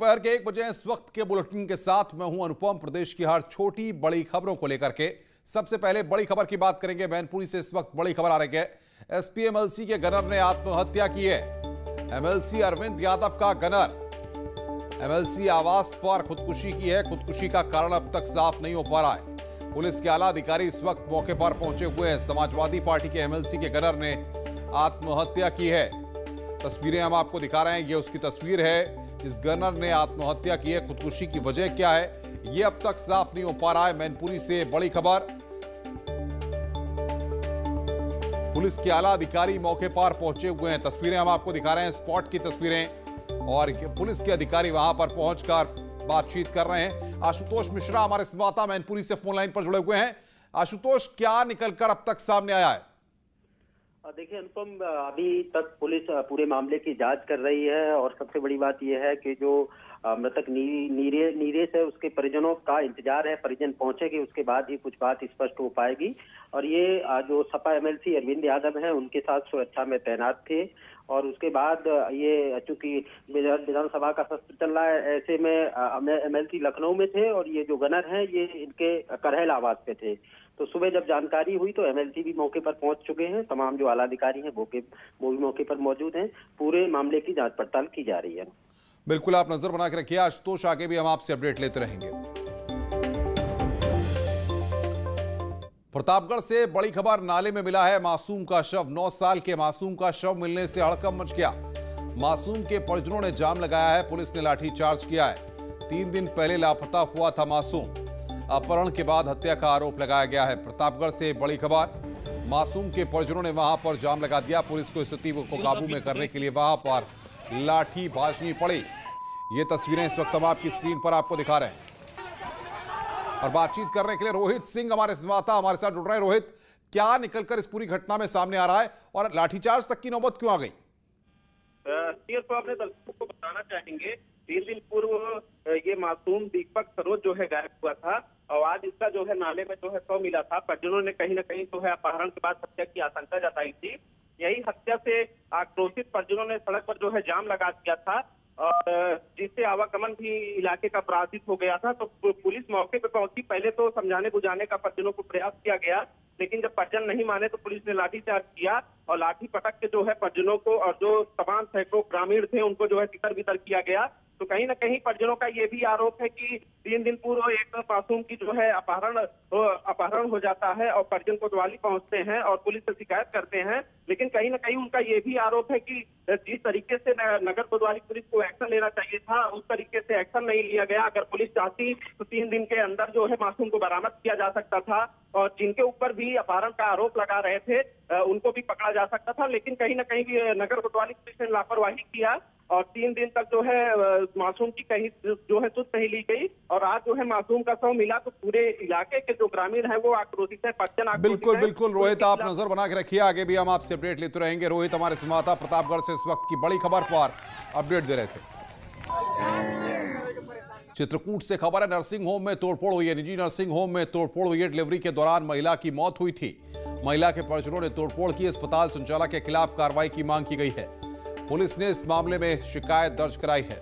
दोपहर के 1 बजे इस वक्त के बुलेटिन के साथ मैं हूं अनुपम। प्रदेश की हर छोटी बड़ी खबरों को लेकर के सबसे पहले बड़ी खबर की बात करेंगे। मैनपुरी से इस वक्त बड़ी खबर आ रही है। एसपी एमएलसी के गनर ने आत्महत्या की है। एमएलसी अरविंद यादव का गनर एमएलसी आवास पर खुदकुशी की है। खुदकुशी का कारण अब तक साफ नहीं हो पा रहा है। पुलिस के आला अधिकारी इस वक्त मौके पर पहुंचे हुए हैं। समाजवादी पार्टी के एमएलसी के गनर ने आत्महत्या की है। तस्वीरें हम आपको दिखा रहे हैं। ये उसकी तस्वीर है। इस गनर ने आत्महत्या की है। खुदकुशी की वजह क्या है ये अब तक साफ नहीं हो पा रहा है। मैनपुरी से बड़ी खबर। पुलिस के आला अधिकारी मौके पर पहुंचे हुए हैं। तस्वीरें हम आपको दिखा रहे हैं, स्पॉट की तस्वीरें, और पुलिस के अधिकारी वहां पर पहुंचकर बातचीत कर रहे हैं। आशुतोष मिश्रा हमारे संवाददाता मैनपुरी से फोन लाइन पर जुड़े हुए हैं। आशुतोष, क्या निकलकर अब तक सामने आया है? देखिए अनुपम, अभी तक पुलिस पूरे मामले की जांच कर रही है और सबसे बड़ी बात यह है कि जो मृतक नीरेश है उसके परिजनों का इंतजार है। परिजन पहुंचेंगे उसके बाद ही कुछ बात स्पष्ट हो पाएगी। और ये जो सपा एमएलसी अरविंद यादव हैं उनके साथ सुरक्षा में तैनात थे। और उसके बाद ये चूंकि विधानसभा का सत्र चल रहा है, ऐसे में एमएलसी लखनऊ में थे और ये जो गनर हैं ये इनके करहल आवास पे थे। तो सुबह जब जानकारी हुई तो एमएलसी भी मौके पर पहुंच चुके हैं। तमाम जो आला अधिकारी हैं वो भी मौके पर मौजूद हैं। पूरे मामले की जांच पड़ताल की जा रही है। बिल्कुल, आप नजर बना के रखिए आशुतोष, आगे भी हम आपसे अपडेट लेते रहेंगे। प्रतापगढ़ से बड़ी खबर। नाले में मिला है मासूम का शव। 9 साल के मासूम का शव मिलने से हड़कंप मच गया। मासूम के परिजनों ने जाम लगाया है। पुलिस ने लाठीचार्ज किया है। 3 दिन पहले लापता हुआ था मासूम। अपहरण के बाद हत्या का आरोप लगाया गया है। प्रतापगढ़ से बड़ी खबर। मासूम के परिजनों ने वहां पर जाम लगा दिया। पुलिस को स्थिति को काबू में करने के लिए वहां पर लाठी भाजनी पड़ी। ये तस्वीरें इस वक्त हम आपकी स्क्रीन पर आपको दिखा रहे हैं। और बातचीत करने के लिए रोहित सिंह हमारे संवाददाता हमारे साथ जुड़ रहे हैं। रोहित, क्या निकलकर इस पूरी घटना में सामने आ रहा है और लाठीचार्ज तक की नौबत क्यों आ गई? तो अपने दर्शकों को बताना चाहेंगे, 3 दिन पूर्व ये मासूम दीपक सरोज जो है गायब हुआ था और आज इसका जो है नाले में जो है शव मिला था। परिजनों ने कहीं ना कहीं जो है अपहरण के बाद हत्या की आशंका जताई थी। यही हत्या से आक्रोशित परिजनों ने सड़क पर जो है जाम लगा दिया था और जिससे आवागमन भी इलाके का बाधित हो गया था। तो पुलिस मौके पर पहुंची। पहले तो समझाने बुझाने का परिजनों को प्रयास किया गया, लेकिन जब परिजन नहीं माने तो पुलिस ने लाठीचार्ज किया और लाठी पटक के जो है परिजनों को और जो तमाम सैकड़ों ग्रामीण थे उनको जो है तितर बितर किया गया। तो कहीं ना कहीं परिजनों का ये भी आरोप है कि 3 दिन पूर्व एक मासूम की जो है अपहरण हो जाता है और परिजन कोतवाली पहुंचते हैं और पुलिस से शिकायत करते हैं। लेकिन कहीं ना कहीं उनका ये भी आरोप है कि जिस तरीके से नगर कोतवाली पुलिस को एक्शन लेना चाहिए था उस तरीके से एक्शन नहीं लिया गया। अगर पुलिस चाहती तो 3 दिन के अंदर जो है मासूम को बरामद किया जा सकता था और जिनके ऊपर भी अपहरण का आरोप लगा रहे थे उनको भी पकड़ा जा सकता था। लेकिन कहीं ना कहीं नगर कोतवाली पुलिस ने लापरवाही किया और 3 दिन तक जो है मासूम की कहीं जो है सुध नहीं ली गई और आज जो है मासूम का शव मिला। तो पूरे इलाके के जो ग्रामीण है वो आक्रोशित है। बिल्कुल बिल्कुल रोहित, आप नजर बना के रखिए। आगे भी हम आपसे अपडेट लेते रहेंगे। रोहित हमारे संवाददाता प्रतापगढ़ से इस वक्त की बड़ी खबर पर अपडेट दे रहे थे। चित्रकूट से खबर है, नर्सिंग होम में तोड़फोड़ हुई है। निजी नर्सिंग होम में तोड़फोड़ हुई है। डिलीवरी के दौरान महिला की मौत हुई थी। महिला के परिजनों ने तोड़फोड़ की। अस्पताल संचालक के खिलाफ कार्रवाई की मांग की गई है। पुलिस ने इस मामले में शिकायत दर्ज कराई है।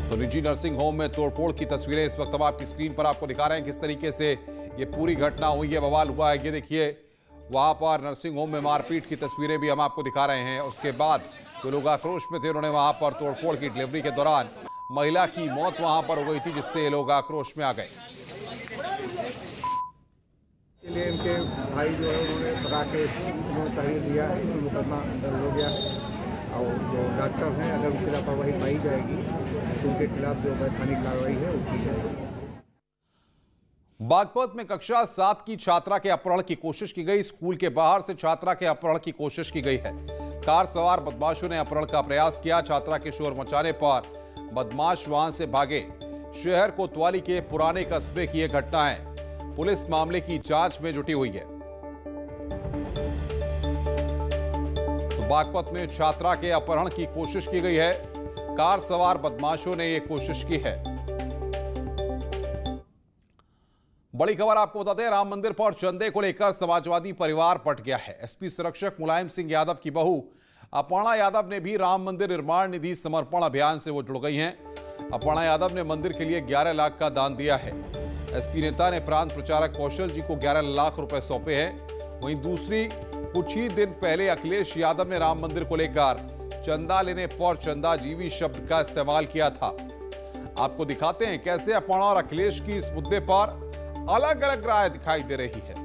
तो निजी नर्सिंग होम में तोड़फोड़ की तस्वीरें इस वक्त हम आपकी स्क्रीन पर आपको दिखा रहे हैं। किस तरीके से ये पूरी घटना हुई है, बवाल हुआ है। ये देखिए, वहां पर नर्सिंग होम में मारपीट की तस्वीरें भी हम आपको दिखा रहे हैं। उसके बाद जो लोग आक्रोश में थे उन्होंने वहां पर तोड़फोड़ की। डिलीवरी के दौरान महिला की मौत वहां पर हो गई थी, जिससे लोग आक्रोश में आ गए। इसलिए इनके भाई जो है उन्होंने पका के तहरीर दिया है, मुकदमा दर्ज हो गया है और जो डॉक्टर हैं अगर उनकी लापरवाही पाई जाएगी तो उनके खिलाफ जो वैधानिक कार्रवाई है वो की जाएगी। बागपत में कक्षा 7 की छात्रा के अपहरण की कोशिश की गई। स्कूल के बाहर से छात्रा के अपहरण की कोशिश की गई है। कार सवार बदमाशों ने अपहरण का प्रयास किया। छात्रा के शोर मचाने पर बदमाश वहां से भागे। शहर कोतवाली के पुराने कस्बे की यह घटना है। पुलिस मामले की जांच में जुटी हुई है। तो बागपत में छात्रा के अपहरण की कोशिश की गई है। कार सवार बदमाशों ने यह कोशिश की है। बड़ी खबर आपको बताते हैं, राम मंदिर पर चंदे को लेकर समाजवादी परिवार पट गया है। एसपी सुरक्षक मुलायम सिंह यादव की बहू अपर्णा यादव ने भी राम मंदिर निर्माण निधि समर्पण अभियान से वो जुड़ गई हैं। अपर्णा यादव ने मंदिर के लिए 11 लाख का दान दिया है। एसपी नेता ने प्रांत प्रचारक कौशल जी को 11 लाख रुपए सौंपे हैं। वहीं दूसरी कुछ ही दिन पहले अखिलेश यादव ने राम मंदिर को लेकर चंदा लेने पर चंदाजीवी शब्द का इस्तेमाल किया था। आपको दिखाते हैं कैसे अपर्णा और अखिलेश की इस मुद्दे पर अलग अलग राय दिखाई दे रही है।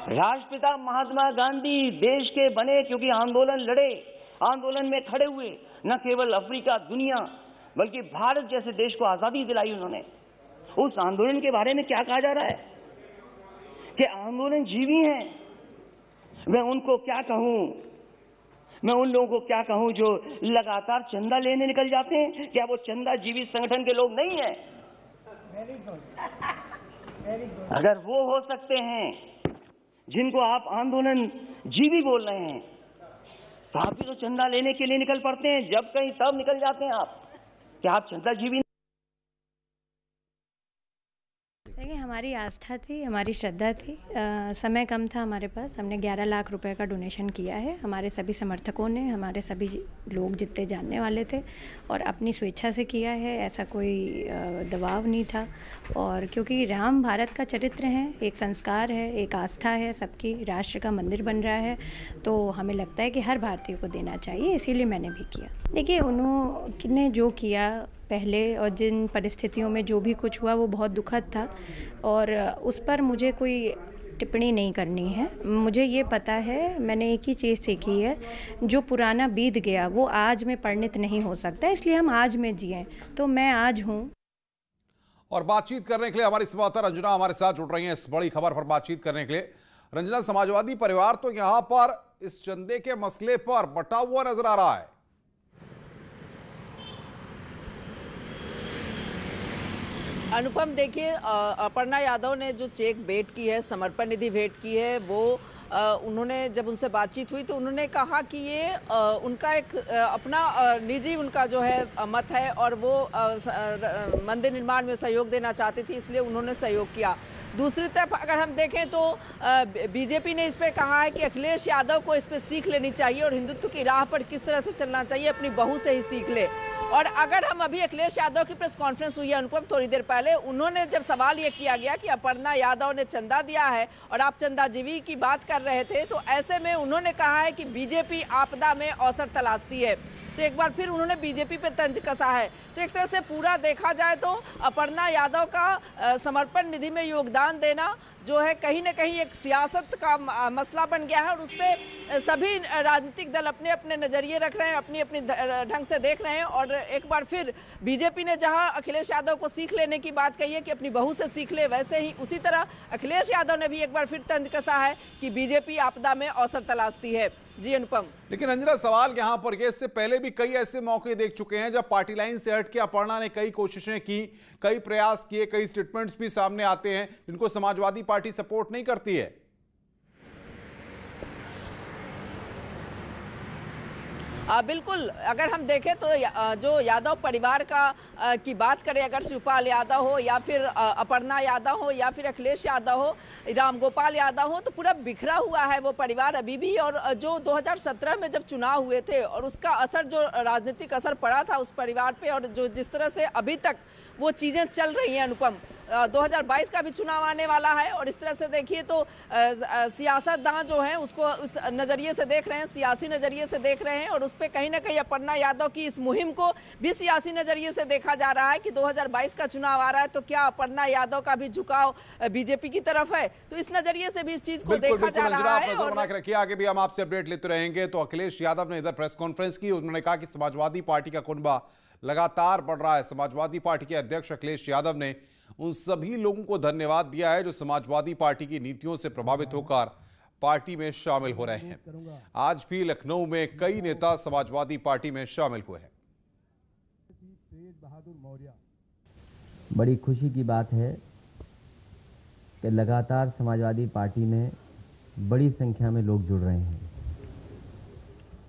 राष्ट्रपिता महात्मा गांधी देश के बने क्योंकि आंदोलन लड़े, आंदोलन में खड़े हुए, न केवल अफ्रीका, दुनिया, बल्कि भारत जैसे देश को आजादी दिलाई उन्होंने। उस आंदोलन के बारे में क्या कहा जा रहा है कि आंदोलन जीवी हैं। मैं उनको क्या कहूं, मैं उन लोगों को क्या कहूं जो लगातार चंदा लेने निकल जाते हैं? क्या वो चंदा जीवी संगठन के लोग नहीं हैं? अगर वो हो सकते हैं जिनको आप आंदोलन जीवी बोल रहे हैं, तो आप भी तो चंदा लेने के लिए निकल पड़ते हैं। जब कहीं तब निकल जाते हैं आप, क्या आप चंदा जीवी? देखिए, हमारी आस्था थी, हमारी श्रद्धा थी। समय कम था हमारे पास, हमने 11 लाख रुपए का डोनेशन किया है। हमारे सभी समर्थकों ने, हमारे सभी लोग जितने जानने वाले थे और अपनी स्वेच्छा से किया है। ऐसा कोई दबाव नहीं था। और क्योंकि राम भारत का चरित्र है, एक संस्कार है, एक आस्था है सबकी, राष्ट्र का मंदिर बन रहा है, तो हमें लगता है कि हर भारतीय को देना चाहिए, इसीलिए मैंने भी किया। देखिए, उन्होंने जो किया पहले और जिन परिस्थितियों में जो भी कुछ हुआ वो बहुत दुखद था और उस पर मुझे कोई टिप्पणी नहीं करनी है। मुझे ये पता है, मैंने एक ही चीज़ सीखी है, जो पुराना बीत गया वो आज में परिणित नहीं हो सकता, इसलिए हम आज में जिएं। तो मैं आज हूँ। और बातचीत करने के लिए हमारी संवाददाता रंजना हमारे साथ जुड़ रही हैं इस बड़ी खबर पर बातचीत करने के लिए। रंजना, समाजवादी परिवार तो यहाँ पर इस चंदे के मसले पर बटा हुआ नजर आ रहा है। अनुपम, देखिए, अपर्णा यादव ने जो चेक भेंट की है, समर्पण निधि भेंट की है, वो उन्होंने जब उनसे बातचीत हुई तो उन्होंने कहा कि ये उनका एक अपना निजी उनका जो है मत है और वो मंदिर निर्माण में सहयोग देना चाहती थी, इसलिए उन्होंने सहयोग किया। दूसरी तरफ अगर हम देखें तो बीजेपी ने इस पे कहा है कि अखिलेश यादव को इस पे सीख लेनी चाहिए और हिंदुत्व की राह पर किस तरह से चलना चाहिए, अपनी बहू से ही सीख ले। और अगर हम अभी अखिलेश यादव की प्रेस कॉन्फ्रेंस हुई है अनुपम थोड़ी देर पहले, उन्होंने जब सवाल ये किया गया कि अपर्णा यादव ने चंदा दिया है और आप चंदाजीवी की बात कर रहे थे, तो ऐसे में उन्होंने कहा है कि बीजेपी आपदा में अवसर तलाशती है। तो एक बार फिर उन्होंने बीजेपी पे तंज कसा है। तो एक तरह से पूरा देखा जाए तो अपर्णा यादव का समर्पण निधि में योगदान देना जो है कहीं ना कहीं एक सियासत का मसला बन गया है और उस पर सभी राजनीतिक दल अपने अपने नज़रिए रख रहे हैं, अपनी अपनी ढंग से देख रहे हैं। और एक बार फिर बीजेपी ने जहां अखिलेश यादव को सीख लेने की बात कही है कि अपनी बहू से सीख ले, वैसे ही उसी तरह अखिलेश यादव ने भी एक बार फिर तंज कसा है कि बीजेपी आपदा में अवसर तलाशती है। जी अनुपम। लेकिन रंजना, सवाल यहां पर ये, इससे पहले भी कई ऐसे मौके देख चुके हैं जब पार्टी लाइन से हट के अपर्णा ने कई कोशिशें की, कई प्रयास किए, कई स्टेटमेंट्स भी सामने आते हैं जिनको समाजवादी पार्टी सपोर्ट नहीं करती है। बिल्कुल, अगर हम देखें तो जो यादव परिवार का की बात करें, अगर शिवपाल यादव हो या फिर अपर्णा यादव हो या फिर अखिलेश यादव हो, रामगोपाल यादव हो, तो पूरा बिखरा हुआ है वो परिवार अभी भी। और जो 2017 में जब चुनाव हुए थे और उसका असर, जो राजनीतिक असर पड़ा था उस परिवार पे, और जो जिस तरह से अभी तक वो चीज़ें चल रही हैं अनुपम, 2022 का भी चुनाव आने वाला है और इस तरह से देखिए तो सियासतदान जो हैं उसको उस नज़रिए से देख रहे हैं, सियासी नज़रिए से देख रहे हैं और उस पर कहीं ना कहीं अपर्णा यादव की इस मुहिम को भी सियासी नज़रिए से देखा जा रहा है कि 2022 का चुनाव आ रहा है तो क्या अपर्णा यादव का भी झुकाव बीजेपी की तरफ है, तो इस नज़रिए से भी इस चीज़ को देखा जा रहा है। और आगे भी हम आपसे अपडेट लेते रहेंगे। तो अखिलेश यादव ने इधर प्रेस कॉन्फ्रेंस की, उन्होंने कहा कि समाजवादी पार्टी का कुनबा लगातार बढ़ रहा है। समाजवादी पार्टी के अध्यक्ष अखिलेश यादव ने उन सभी लोगों को धन्यवाद दिया है जो समाजवादी पार्टी की नीतियों से प्रभावित होकर पार्टी में शामिल हो रहे हैं। आज भी लखनऊ में कई नेता समाजवादी पार्टी में शामिल हुए हैं। बड़ी खुशी की बात है कि लगातार समाजवादी पार्टी में बड़ी संख्या में लोग जुड़ रहे हैं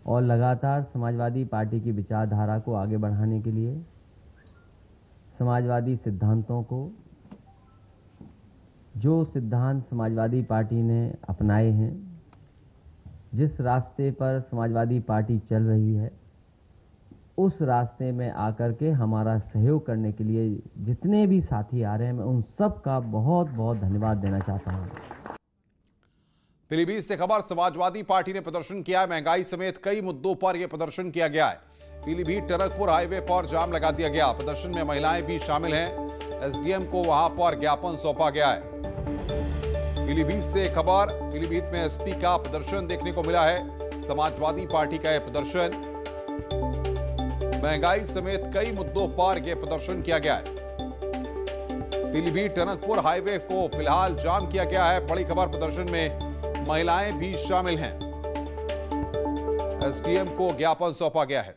और लगातार समाजवादी पार्टी की विचारधारा को आगे बढ़ाने के लिए समाजवादी सिद्धांतों को, जो सिद्धांत समाजवादी पार्टी ने अपनाए हैं, जिस रास्ते पर समाजवादी पार्टी चल रही है, उस रास्ते में आकर के हमारा सहयोग करने के लिए जितने भी साथी आ रहे हैं, मैं उन सब का बहुत बहुत धन्यवाद देना चाहता हूं। पीलीभीत से खबर, समाजवादी पार्टी ने प्रदर्शन किया है। महंगाई समेत कई मुद्दों पर यह प्रदर्शन किया गया है। पीलीभीत टनकपुर हाईवे पर जाम लगा दिया गया। प्रदर्शन में महिलाएं भी शामिल हैं। एसडीएम को वहां पर ज्ञापन सौंपा गया है। पीलीभीत से खबर, पीलीभीत में एसपी का प्रदर्शन देखने को मिला है। समाजवादी पार्टी का यह प्रदर्शन, महंगाई समेत कई मुद्दों पर यह प्रदर्शन किया गया है। पीलीभीत टनकपुर हाईवे को फिलहाल जाम किया गया है। बड़ी खबर, प्रदर्शन में महिलाएं भी शामिल हैं। एसडीएम को ज्ञापन सौंपा गया है।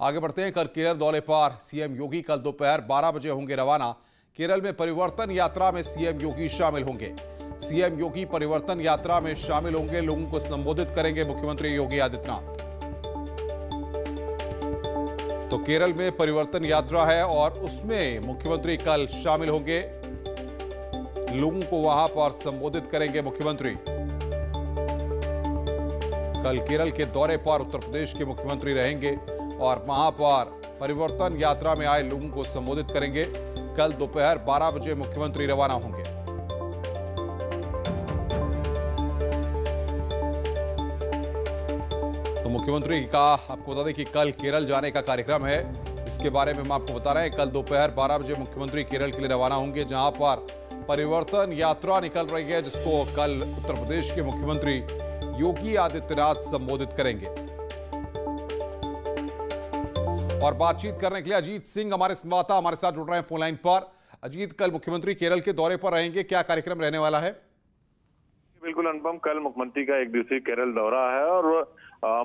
आगे बढ़ते हैं। कल केरल दौरे पर सीएम योगी कल दोपहर 12 बजे होंगे रवाना। केरल में परिवर्तन यात्रा में सीएम योगी शामिल होंगे। सीएम योगी परिवर्तन यात्रा में शामिल होंगे, लोगों को संबोधित करेंगे मुख्यमंत्री योगी आदित्यनाथ। तो केरल में परिवर्तन यात्रा है और उसमें मुख्यमंत्री कल शामिल होंगे, लोगों को वहां पर संबोधित करेंगे मुख्यमंत्री। कल केरल के दौरे पर उत्तर प्रदेश के मुख्यमंत्री रहेंगे और वहां पर परिवर्तन यात्रा में आए लोगों को संबोधित करेंगे। कल दोपहर 12 बजे मुख्यमंत्री रवाना होंगे। तो मुख्यमंत्री का आपको बता दें कि कल केरल जाने का कार्यक्रम है। इसके बारे में हम आपको बता रहे हैं। कल दोपहर 12 बजे मुख्यमंत्री केरल के लिए रवाना होंगे, जहां पर परिवर्तन यात्रा निकल रही है, जिसको कल उत्तर प्रदेश के मुख्यमंत्री योगी आदित्यनाथ संबोधित करेंगे। और बातचीत करने के लिए अजीत सिंह हमारे संवाददाता हमारे साथ जुड़ रहे हैं फोन लाइन पर। अजीत, कल मुख्यमंत्री केरल के दौरे पर रहेंगे, क्या कार्यक्रम रहने वाला है? बिल्कुल अनुपम, कल मुख्यमंत्री का 1 दिवसीय केरल दौरा है और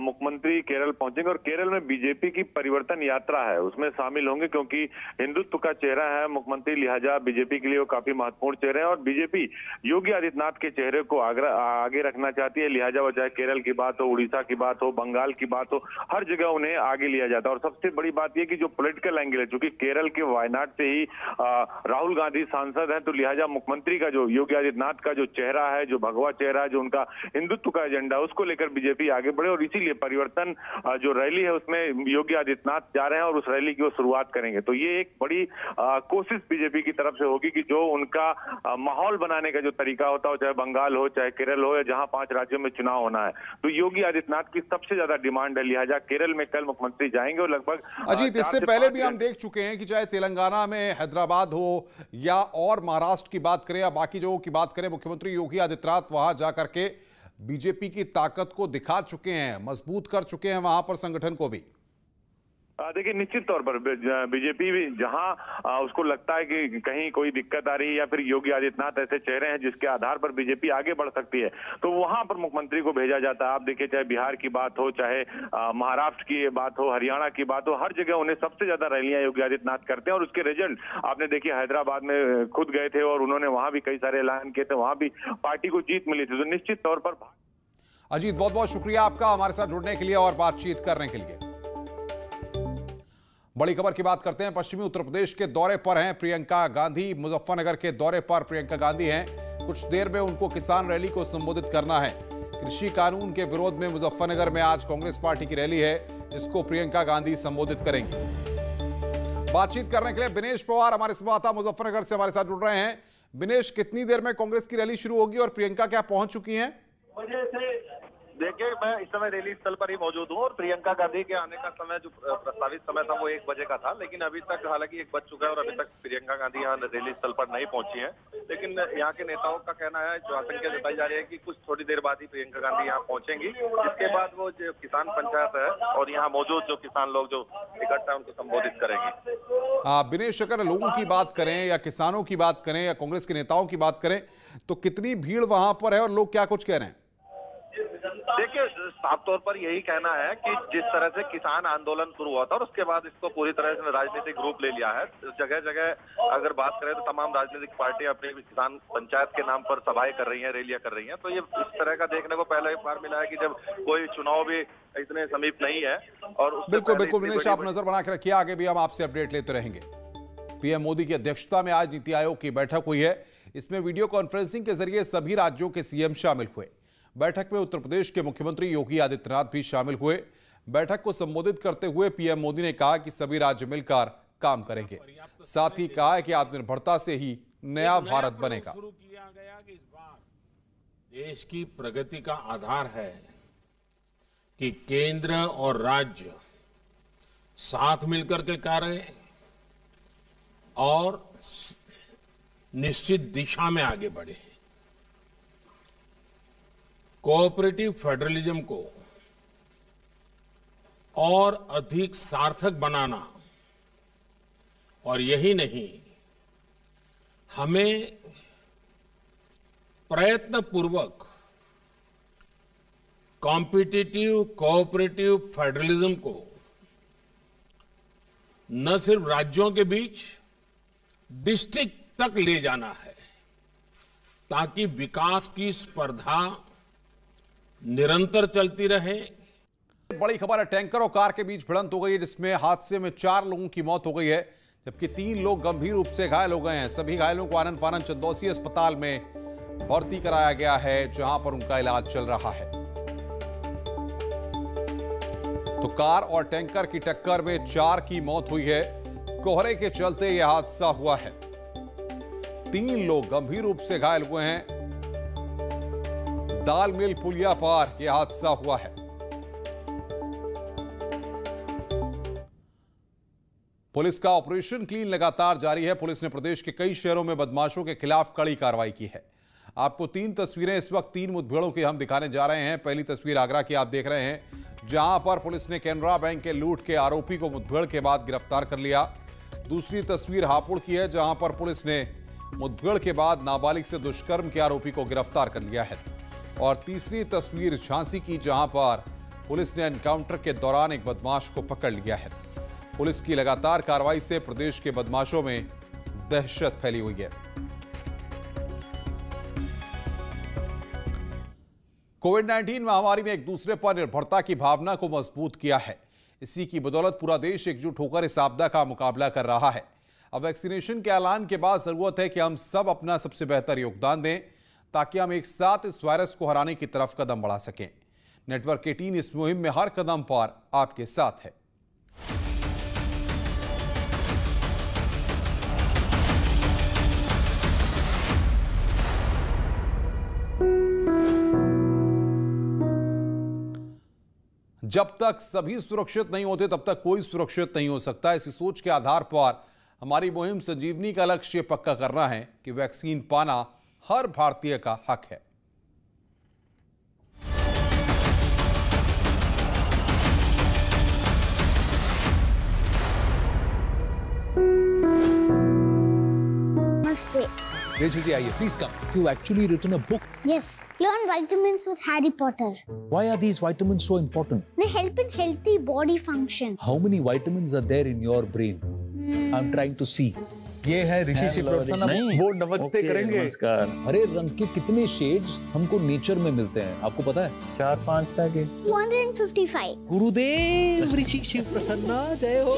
मुख्यमंत्री केरल पहुंचेंगे और केरल में बीजेपी की परिवर्तन यात्रा है, उसमें शामिल होंगे, क्योंकि हिंदुत्व का चेहरा है मुख्यमंत्री, लिहाजा बीजेपी के लिए वो काफी महत्वपूर्ण चेहरे हैं और बीजेपी योगी आदित्यनाथ के चेहरे को आगे रखना चाहती है। लिहाजा वो चाहे केरल की बात हो, उड़ीसा की बात हो, बंगाल की बात हो, हर जगह उन्हें आगे लिया जाता है। और सबसे बड़ी बात यह कि जो पॉलिटिकल एंगल है, चूंकि केरल के वायनाड से ही राहुल गांधी सांसद है, तो लिहाजा मुख्यमंत्री का जो योगी आदित्यनाथ का जो चेहरा है, जो भगवा चेहरा है, जो उनका हिंदुत्व का एजेंडा, उसको लेकर बीजेपी आगे बढ़े और इसीलिए परिवर्तन जो रैली है उसमें योगी आदित्यनाथ जा रहे हैं और उस रैली की वो शुरुआत करेंगे। तो ये एक बड़ी कोशिश बीजेपी की तरफ से होगी कि जो उनका माहौल बनाने का जो तरीका होता हो, चाहे बंगाल हो, चाहे केरल हो, या जहां 5 राज्यों में चुनाव होना है, तो योगी आदित्यनाथ की सबसे ज्यादा डिमांड है। लिहाजा केरल में कल मुख्यमंत्री जाएंगे और लगभग अजीत, इससे पहले भी हम देख चुके हैं कि चाहे तेलंगाना में हैदराबाद हो या और महाराष्ट्र की बात करें या बाकी जगहों की बात करें, मुख्यमंत्री योगी आदित्यनाथ वहां जाकर के बीजेपी की ताकत को दिखा चुके हैं, मजबूत कर चुके हैं वहां पर संगठन को भी। देखिए, निश्चित तौर पर बीजेपी भी जहां उसको लगता है कि कहीं कोई दिक्कत आ रही है या फिर योगी आदित्यनाथ ऐसे चेहरे हैं जिसके आधार पर बीजेपी आगे बढ़ सकती है, तो वहां पर मुख्यमंत्री को भेजा जाता है। आप देखिए, चाहे बिहार की बात हो, चाहे महाराष्ट्र की बात हो, हरियाणा की बात हो, हर जगह उन्हें सबसे ज्यादा रैलियां योगी आदित्यनाथ करते हैं और उसके रिजल्ट आपने देखिए। हैदराबाद में खुद गए थे और उन्होंने वहां भी कई सारे ऐलान किए थे, वहां भी पार्टी को जीत मिली थी। तो निश्चित तौर पर अजीत, बहुत बहुत शुक्रिया आपका हमारे साथ जुड़ने के लिए और बातचीत करने के लिए। बड़ी खबर की बात करते हैं। पश्चिमी उत्तर प्रदेश के दौरे पर हैं प्रियंका गांधी। मुजफ्फरनगर के दौरे पर प्रियंका गांधी हैं। कुछ देर में उनको किसान रैली को संबोधित करना है। कृषि कानून के विरोध में मुजफ्फरनगर में आज कांग्रेस पार्टी की रैली है, जिसको प्रियंका गांधी संबोधित करेंगी। बातचीत करने के लिए दिनेश पवार हमारे संवाददाता मुजफ्फरनगर से हमारे साथ जुड़ रहे हैं। दिनेश, कितनी देर में कांग्रेस की रैली शुरू होगी और प्रियंका क्या पहुंच चुकी हैं? देखिए, मैं इस समय रैली स्थल पर ही मौजूद हूँ और प्रियंका गांधी के आने का समय जो प्रस्तावित समय था वो 1 बजे का था, लेकिन अभी तक हालांकि 1 बज चुका है और अभी तक प्रियंका गांधी यहाँ रैली स्थल पर नहीं पहुंची है। लेकिन यहाँ के नेताओं का कहना है, जो आशंका जताई जा रही है कि कुछ थोड़ी देर बाद ही प्रियंका गांधी यहाँ पहुंचेंगी। इसके बाद वो जो किसान पंचायत है और यहाँ मौजूद जो किसान लोग जो इकट्ठा उनको संबोधित करेंगी। दिनेश, अगर लोगों की बात करें या किसानों की बात करें या कांग्रेस के नेताओं की बात करें, तो कितनी भीड़ वहां पर है और लोग क्या कुछ कह रहे हैं? देखिए, साफ तौर पर यही कहना है कि जिस तरह से किसान आंदोलन शुरू हुआ था और उसके बाद इसको पूरी तरह से राजनीतिक रूप ले लिया है, जगह जगह अगर बात करें तो तमाम राजनीतिक पार्टियां अपनी किसान पंचायत के नाम पर सभाएं कर रही हैं, रैलियां कर रही हैं। तो ये इस तरह का देखने को पहले बार मिला है कि जब कोई चुनाव भी इतने समीप नहीं है। और बिल्कुल बिल्कुल विनेश, आप नजर बना के रखिए, आगे भी हम आपसे अपडेट लेते रहेंगे। पीएम मोदी की अध्यक्षता में आज नीति आयोग की बैठक हुई है। इसमें वीडियो कॉन्फ्रेंसिंग के जरिए सभी राज्यों के सीएम शामिल हुए। बैठक में उत्तर प्रदेश के मुख्यमंत्री योगी आदित्यनाथ भी शामिल हुए। बैठक को संबोधित करते हुए पीएम मोदी ने कहा कि सभी राज्य मिलकर काम करेंगे। साथ ही कहा है कि आत्मनिर्भरता से ही नया भारत बनेगा। शुरू किया गया कि इस बार देश की प्रगति का आधार है कि केंद्र और राज्य साथ मिलकर के कार्य करें और निश्चित दिशा में आगे बढ़े। कोऑपरेटिव फेडरलिज्म को और अधिक सार्थक बनाना, और यही नहीं, हमें प्रयत्नपूर्वक कॉम्पिटिटिव कोऑपरेटिव फेडरलिज्म को न सिर्फ राज्यों के बीच डिस्ट्रिक्ट तक ले जाना है, ताकि विकास की स्पर्धा निरंतर चलती रहे। बड़ी खबर है, टैंकर और कार के बीच भिड़ंत हो गई है, जिसमें हादसे में 4 लोगों की मौत हो गई है, जबकि 3 लोग गंभीर रूप से घायल हो गए हैं। सभी घायलों को आनंद फानंद चंदौसी अस्पताल में भर्ती कराया गया है, जहां पर उनका इलाज चल रहा है। तो कार और टैंकर की टक्कर में 4 की मौत हुई है। कोहरे के चलते यह हादसा हुआ है। 3 लोग गंभीर रूप से घायल हुए हैं। दाल मिल पुलिया पार यह हादसा हुआ है। पुलिस का ऑपरेशन क्लीन लगातार जारी है। पुलिस ने प्रदेश के कई शहरों में बदमाशों के खिलाफ कड़ी कार्रवाई की है। आपको 3 तस्वीरें इस वक्त 3 मुठभेड़ों की हम दिखाने जा रहे हैं। पहली तस्वीर आगरा की आप देख रहे हैं, जहां पर पुलिस ने कैनरा बैंक के लूट के आरोपी को मुठभेड़ के बाद गिरफ्तार कर लिया। दूसरी तस्वीर हापुड़ की है, जहां पर पुलिस ने मुठभेड़ के बाद नाबालिग से दुष्कर्म के आरोपी को गिरफ्तार कर लिया है। और तीसरी तस्वीर झांसी की, जहां पर पुलिस ने एनकाउंटर के दौरान एक बदमाश को पकड़ लिया है। पुलिस की लगातार कार्रवाई से प्रदेश के बदमाशों में दहशत फैली हुई है। कोविड-19 महामारी ने एक दूसरे पर निर्भरता की भावना को मजबूत किया है। इसी की बदौलत पूरा देश एकजुट होकर इस आपदा का मुकाबला कर रहा है। अब वैक्सीनेशन के ऐलान के बाद जरूरत है कि हम सब अपना सबसे बेहतर योगदान दें, ताकि हम एक साथ इस वायरस को हराने की तरफ कदम बढ़ा सकें। नेटवर्क 18 इस मुहिम में हर कदम पर आपके साथ है। जब तक सभी सुरक्षित नहीं होते तब तक कोई सुरक्षित नहीं हो सकता। इसी सोच के आधार पर हमारी मुहिम संजीवनी का लक्ष्य पक्का करना है कि वैक्सीन पाना हर भारतीय का हक है। Rachel ji, आइए, please come. You actually written a book. Yes, learn vitamins with Harry Potter. Why are these vitamins so important? They help in healthy body function. How many vitamins are there in your brain? I'm trying to see. ये है ऋषि शिवप्रसन्न, वो नमस्ते करेंगे। नमस्कार। अरे रंग के कितने शेड्स हमको नेचर में मिलते हैं, आपको पता है? 4-5 तरह के। 255. गुरुदेव ऋषि शिवप्रसन्न, जय हो।